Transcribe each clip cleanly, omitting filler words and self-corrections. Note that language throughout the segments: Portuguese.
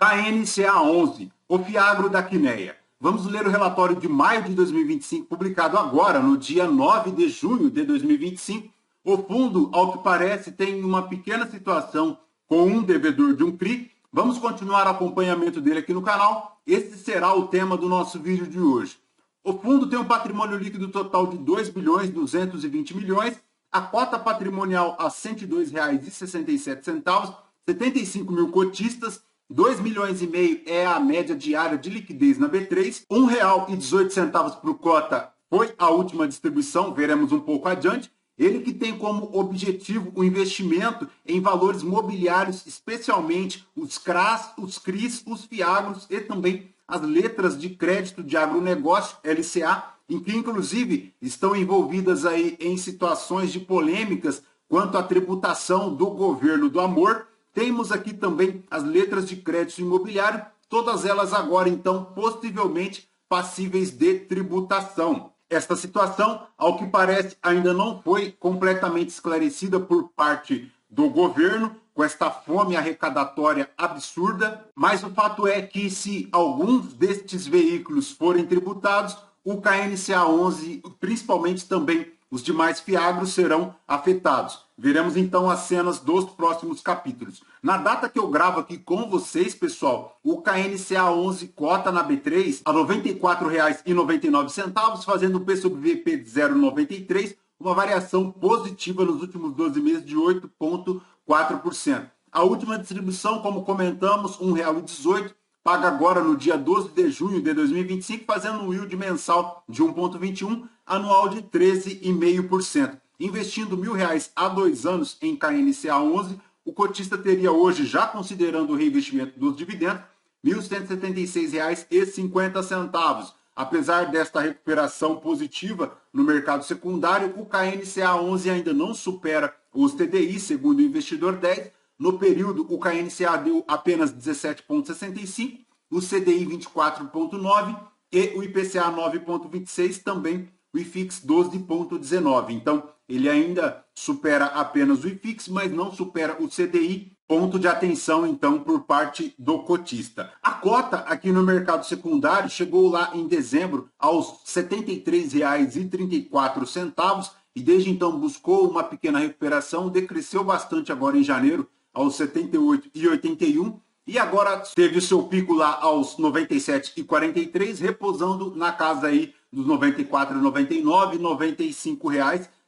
KNCA11, o Fiagro da Quineia. Vamos ler o relatório de maio de 2025, publicado agora, no dia 9 de junho de 2025. O fundo, ao que parece, tem uma pequena situação com um devedor de um CRI. Vamos continuar o acompanhamento dele aqui no canal. Esse será o tema do nosso vídeo de hoje. O fundo tem um patrimônio líquido total de 2.220 milhões, a cota patrimonial a R$ 102,67, 75 mil cotistas, 2,5 milhões é a média diária de liquidez na B3, R$ 1,18 por cota foi a última distribuição, veremos um pouco adiante. Ele que tem como objetivo o investimento em valores mobiliários, especialmente os CRAs, os CRIs, os FIAGROS e também as letras de crédito de agronegócio, LCA, em que inclusive estão envolvidas aí em situações de polêmicas quanto à tributação do governo do amor. Temos aqui também as letras de crédito imobiliário, todas elas agora então possivelmente passíveis de tributação. Esta situação, ao que parece, ainda não foi completamente esclarecida por parte do governo, com esta fome arrecadatória absurda, mas o fato é que se alguns destes veículos forem tributados, o KNCA11, principalmente também os demais fiagros, serão afetados. Veremos então as cenas dos próximos capítulos. Na data que eu gravo aqui com vocês, pessoal, o KNCA11 cota na B3 a R$ 94,99, fazendo um P sobre VP de 0,93, uma variação positiva nos últimos 12 meses de 8,4%. A última distribuição, como comentamos, R$ 1,18, paga agora no dia 12 de junho de 2025, fazendo um yield mensal de 1,21, anual de 13,5%. Investindo R$ 1.000 há 2 anos em KNCA11, o cotista teria hoje, já considerando o reinvestimento dos dividendos, R$ 1.176,50. Apesar desta recuperação positiva no mercado secundário, o KNCA11 ainda não supera os TDI, segundo o investidor 10. No período, o KNCA deu apenas 17,65, o CDI 24,9 e o IPCA 9,26, também o IFIX 12,19. Então, ele ainda supera apenas o IFIX, mas não supera o CDI. Ponto de atenção, então, por parte do cotista. A cota aqui no mercado secundário chegou lá em dezembro aos R$ 73,34 e desde então buscou uma pequena recuperação, decresceu bastante agora em janeiro aos R$ 78,81 e agora teve o seu pico lá aos R$ 97,43, repousando na casa aí dos R$ 94,99, R$ 95,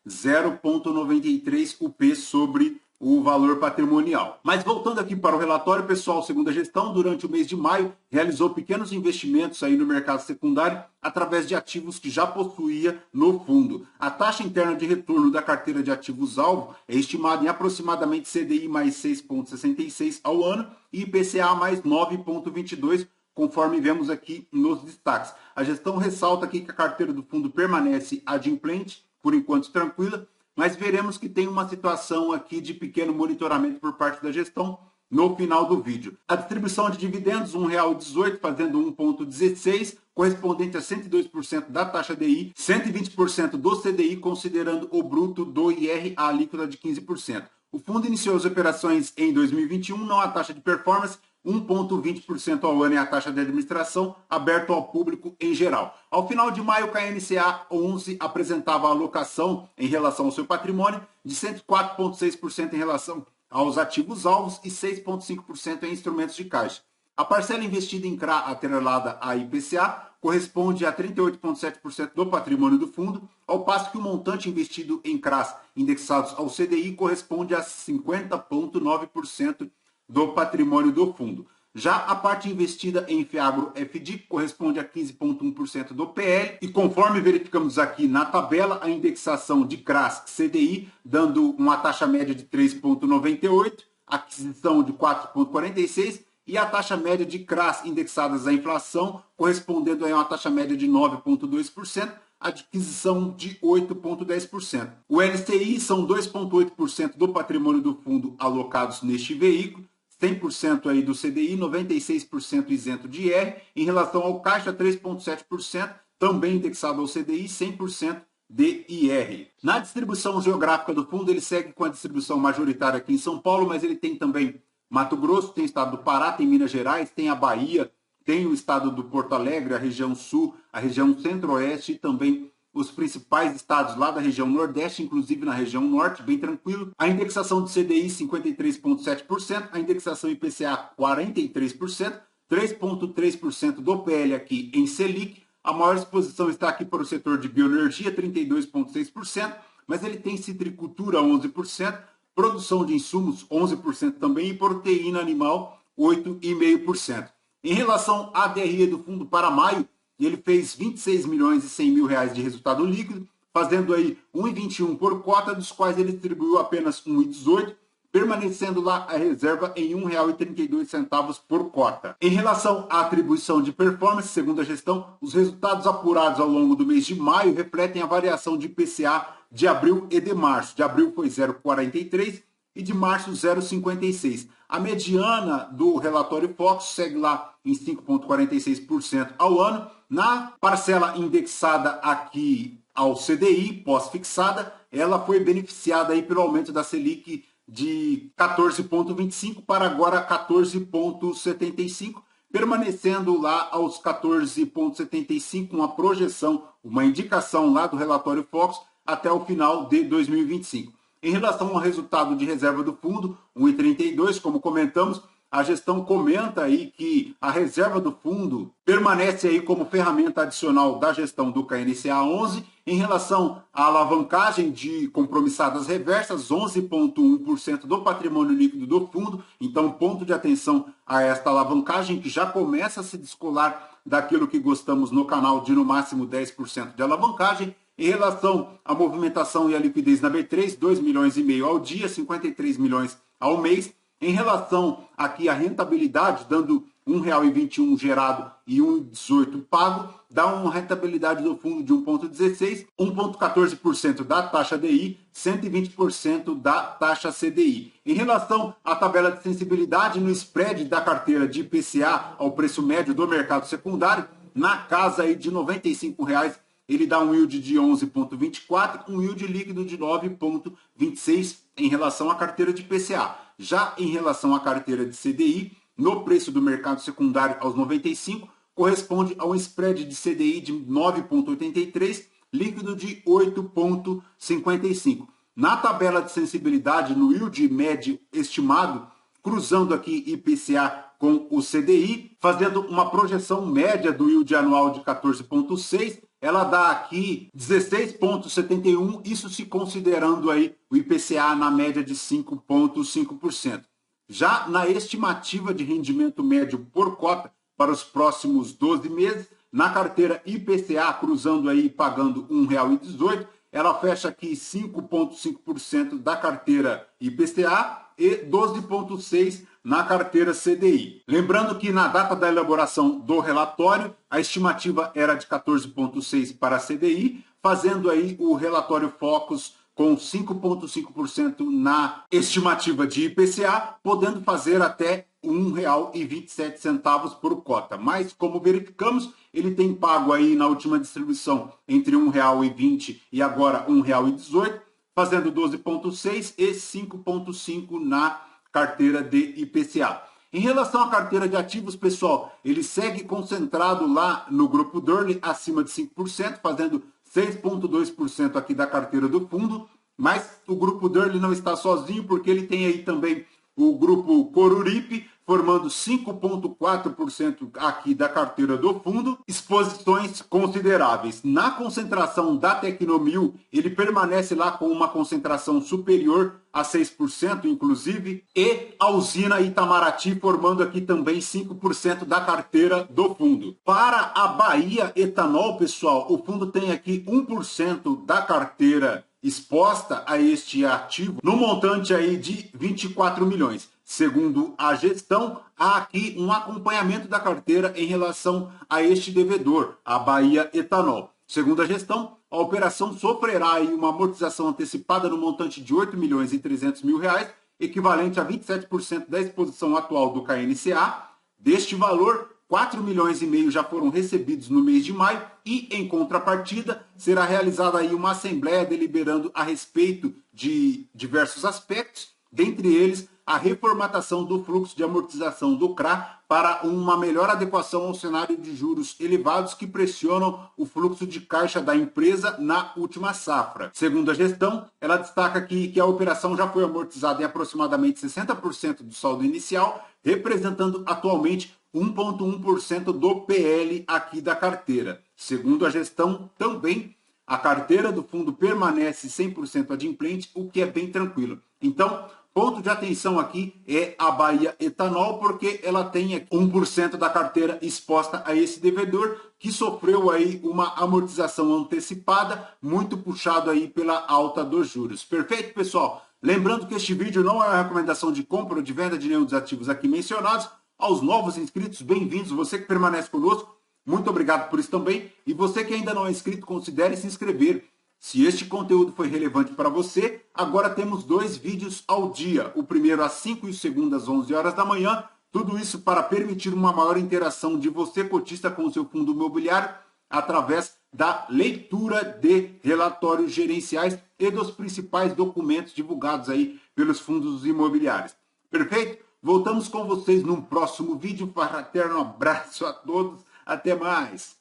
0,93 o P sobre o valor patrimonial. Mas voltando aqui para o relatório, pessoal, segundo a gestão, durante o mês de maio, realizou pequenos investimentos aí no mercado secundário através de ativos que já possuía no fundo. A taxa interna de retorno da carteira de ativos-alvo é estimada em aproximadamente CDI mais 6,66 ao ano e IPCA mais 9,22, conforme vemos aqui nos destaques. A gestão ressalta aqui que a carteira do fundo permanece adimplente, por enquanto tranquila, mas veremos que tem uma situação aqui de pequeno monitoramento por parte da gestão no final do vídeo. A distribuição de dividendos, R$ 1,18, fazendo 1,16, correspondente a 102% da taxa DI, 120% do CDI, considerando o bruto do IRA líquida de 15%. O fundo iniciou as operações em 2021, não há taxa de performance, 1,20% ao ano é a taxa de administração, aberto ao público em geral. Ao final de maio, o KNCA11 apresentava a alocação em relação ao seu patrimônio de 104,6% em relação aos ativos-alvos e 6,5% em instrumentos de caixa. A parcela investida em CRA atrelada à IPCA corresponde a 38,7% do patrimônio do fundo, ao passo que o montante investido em CRAs indexados ao CDI corresponde a 50,9% do patrimônio do fundo. Já a parte investida em Fiagro FD corresponde a 15,1% do PL e conforme verificamos aqui na tabela, a indexação de CRAS CDI dando uma taxa média de 3,98, aquisição de 4,46 e a taxa média de CRAS indexadas à inflação correspondendo a uma taxa média de 9,2%, adquisição de 8,10%. O LCI são 2,8% do patrimônio do fundo alocados neste veículo, 100% aí do CDI, 96% isento de IR. Em relação ao caixa, 3,7%, também indexado ao CDI, 100% de IR. Na distribuição geográfica do fundo, ele segue com a distribuição majoritária aqui em São Paulo, mas ele tem também Mato Grosso, tem o estado do Pará, tem Minas Gerais, tem a Bahia, tem o estado do Porto Alegre, a região sul, a região centro-oeste e também os principais estados lá da região nordeste, inclusive na região norte, bem tranquilo. A indexação de CDI 53,7%, a indexação IPCA 43%, 3,3% do PL aqui em Selic. A maior exposição está aqui para o setor de bioenergia, 32,6%, mas ele tem citricultura 11%, produção de insumos 11% também e proteína animal 8,5%. Em relação à DRE do fundo para maio, ele fez 26 milhões e 100 mil reais de resultado líquido, fazendo aí 1,21 por cota, dos quais ele distribuiu apenas 1,18, permanecendo lá a reserva em R$ 1,32 por cota. Em relação à atribuição de performance, segundo a gestão, os resultados apurados ao longo do mês de maio refletem a variação de IPCA de abril e de março. De abril foi 0,43 e de março 0,56. A mediana do relatório Focus segue lá em 5,46% ao ano. Na parcela indexada aqui ao CDI, pós-fixada, ela foi beneficiada aí pelo aumento da Selic de 14,25 para agora 14,75, permanecendo lá aos 14,75, uma projeção, uma indicação lá do relatório Focus até o final de 2025. Em relação ao resultado de reserva do fundo, 1,32, como comentamos, a gestão comenta aí que a reserva do fundo permanece aí como ferramenta adicional da gestão do KNCA 11 em relação à alavancagem de compromissadas reversas, 11,1% do patrimônio líquido do fundo. Então, ponto de atenção a esta alavancagem que já começa a se descolar daquilo que gostamos no canal de no máximo 10% de alavancagem. Em relação à movimentação e à liquidez na B3, 2,5 milhões ao dia, 53 milhões ao mês. Em relação aqui à rentabilidade, dando R$ 1,21 gerado e R$ 1,18 pago, dá uma rentabilidade do fundo de 1,16, 1,14% da taxa DI, 120% da taxa CDI. Em relação à tabela de sensibilidade no spread da carteira de IPCA ao preço médio do mercado secundário, na casa aí de R$ 95,00, ele dá um yield de 11,24, um yield líquido de 9,26 em relação à carteira de IPCA. Já em relação à carteira de CDI, no preço do mercado secundário aos 95, corresponde a um spread de CDI de 9,83, líquido de 8,55. Na tabela de sensibilidade, no yield médio estimado, cruzando aqui IPCA com o CDI, fazendo uma projeção média do yield anual de 14,6, ela dá aqui 16,71, isso se considerando aí o IPCA na média de 5,5%. Já na estimativa de rendimento médio por cota para os próximos 12 meses, na carteira IPCA, cruzando aí pagando R$ 1,18, ela fecha aqui 5,5% da carteira IPCA e 12,6% na carteira CDI. Lembrando que na data da elaboração do relatório, a estimativa era de 14,6% para a CDI, fazendo aí o relatório Focus com 5,5% na estimativa de IPCA, podendo fazer até R$ 1,27 por cota. Mas, como verificamos, ele tem pago aí na última distribuição entre R$ 1,20 e agora R$ 1,18, fazendo 12,6% e 5,5% na carteira de IPCA. Em relação à carteira de ativos, pessoal, ele segue concentrado lá no grupo Durley, acima de 5%, fazendo 6,2% aqui da carteira do fundo, mas o grupo Durley não está sozinho, porque ele tem aí também o grupo Coruripe, formando 5,4% aqui da carteira do fundo, exposições consideráveis. Na concentração da Tecnomil, ele permanece lá com uma concentração superior a 6%, inclusive, e a usina Itamaraty, formando aqui também 5% da carteira do fundo. Para a Bahia Etanol, pessoal, o fundo tem aqui 1% da carteira exposta a este ativo, no montante aí de 24 milhões. Segundo a gestão, há aqui um acompanhamento da carteira em relação a este devedor, a Bahia Etanol. Segundo a gestão, a operação sofrerá aí uma amortização antecipada no montante de R$ 8.300.000, equivalente a 27% da exposição atual do KNCA. Deste valor, 4,5 milhões já foram recebidos no mês de maio e, em contrapartida, será realizada aí uma assembleia deliberando a respeito de diversos aspectos, dentre eles a reformatação do fluxo de amortização do CRA para uma melhor adequação ao cenário de juros elevados que pressionam o fluxo de caixa da empresa na última safra. Segundo a gestão, ela destaca que a operação já foi amortizada em aproximadamente 60% do saldo inicial, representando atualmente 1,1% do PL aqui da carteira. Segundo a gestão, também a carteira do fundo permanece 100% adimplente, o que é bem tranquilo. Então, ponto de atenção aqui é a Bahia Etanol, porque ela tem 1% da carteira exposta a esse devedor, que sofreu aí uma amortização antecipada, muito puxado aí pela alta dos juros. Perfeito, pessoal? Lembrando que este vídeo não é uma recomendação de compra ou de venda de nenhum dos ativos aqui mencionados. Aos novos inscritos, bem-vindos. Você que permanece conosco, muito obrigado por isso também. E você que ainda não é inscrito, considere se inscrever. Se este conteúdo foi relevante para você, agora temos 2 vídeos ao dia. O primeiro às 5 e o segundo às 11 horas da manhã. Tudo isso para permitir uma maior interação de você, cotista, com o seu fundo imobiliário, através da leitura de relatórios gerenciais e dos principais documentos divulgados aí pelos fundos imobiliários. Perfeito? Voltamos com vocês num próximo vídeo. Fraterno abraço a todos. Até mais.